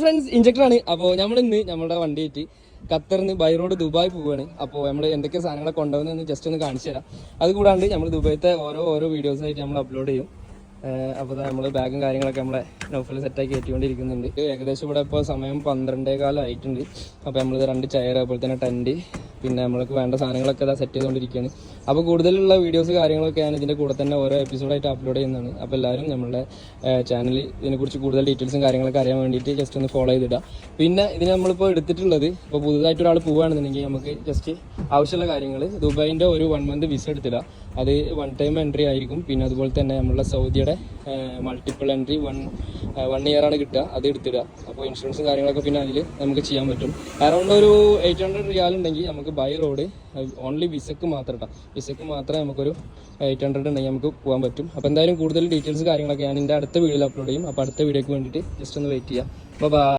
Friends ഇഞ്ചക്ടറാണ്. അപ്പോൾ നമ്മളിന്ന് നമ്മുടെ വണ്ടിയായിട്ട് ഖത്തറിന്ന് ബൈ റോഡ് ദുബായ് പോവുകയാണ്. അപ്പോൾ നമ്മൾ എന്തൊക്കെ സാധനങ്ങളൊക്കെ കൊണ്ടുവന്നതെന്ന് ജസ്റ്റ് ഒന്ന് കാണിച്ചു തരാം. അതുകൂടാണ്ട് നമ്മൾ ദുബായത്തെ ഓരോ വീഡിയോസായിട്ട് നമ്മൾ അപ്ലോഡ് ചെയ്യും. അപ്പോൾ നമ്മൾ ബാഗും കാര്യങ്ങളൊക്കെ നമ്മളെ നൗഫൽ സെറ്റാക്കി കയറ്റിക്കൊണ്ടിരിക്കുന്നുണ്ട്. ഏകദേശം ഇവിടെ ഇപ്പോൾ സമയം 12:15 ആയിട്ടുണ്ട്. അപ്പോൾ നമ്മളിത് 2 ചെയർ, അതുപോലെ തന്നെ ടെൻറ്റ്, പിന്നെ നമ്മൾക്ക് വേണ്ട സാധനങ്ങളൊക്കെ ഇതാ സെറ്റ് ചെയ്തുകൊണ്ടിരിക്കുകയാണ്. അപ്പോൾ കൂടുതലുള്ള വീഡിയോസ് കാര്യങ്ങളൊക്കെ ഞാൻ ഇതിൻ്റെ കൂടെ തന്നെ ഓരോ എപ്പിസോഡായിട്ട് അപ്ലോഡ് ചെയ്യുന്നതാണ്. അപ്പോൾ എല്ലാവരും നമ്മുടെ ചാനലിൽ ഇതിനെക്കുറിച്ച് കൂടുതൽ ഡീറ്റെയിൽസും കാര്യങ്ങളൊക്കെ അറിയാൻ വേണ്ടിയിട്ട് ജസ്റ്റ് ഒന്ന് ഫോളോ ചെയ്തിടുക. പിന്നെ ഇതിന് നമ്മളിപ്പോൾ എടുത്തിട്ടുള്ളത്, ഇപ്പോൾ പുതുതായിട്ട് ഒരാൾ പോവുകയാണെന്നുണ്ടെങ്കിൽ നമുക്ക് ജസ്റ്റ് ആവശ്യമുള്ള കാര്യങ്ങൾ, ദുബായിൻ്റെ ഒരു 1 മന്ത് വിസ എടുത്തിടുക. അത് 1 ടൈം എൻട്രി ആയിരിക്കും. പിന്നെ അതുപോലെ തന്നെ നമ്മളുടെ സൗദിയുടെ മൾട്ടിപ്പിൾ എൻട്രി 1 ഇയറാണ് കിട്ടുക, അത് എടുത്തിടുക. അപ്പോൾ ഇൻഷുറൻസും കാര്യങ്ങളൊക്കെ പിന്നെ അതിൽ നമുക്ക് ചെയ്യാൻ പറ്റും. അറൗണ്ട് ഒരു 800 റിയാൽ ഉണ്ടെങ്കിൽ നമുക്ക് ബൈ റോഡ് ഓൺലി വിസക്ക് മാത്രമേ നമുക്കൊരു 800 ഉണ്ടെങ്കിൽ നമുക്ക് പോകാൻ പറ്റും. അപ്പോൾ എന്തായാലും കൂടുതൽ ഡീറ്റെയിൽസ് കാര്യങ്ങളൊക്കെ ഞാൻ എൻ്റെ അടുത്ത വീഡിയോയിൽ അപ്ലോഡ് ചെയ്യും. അപ്പോൾ അടുത്ത വീഡിയോക്ക് വേണ്ടിയിട്ട് ജസ്റ്റ് ഒന്ന് വെയിറ്റ് ചെയ്യാം. ബൈ.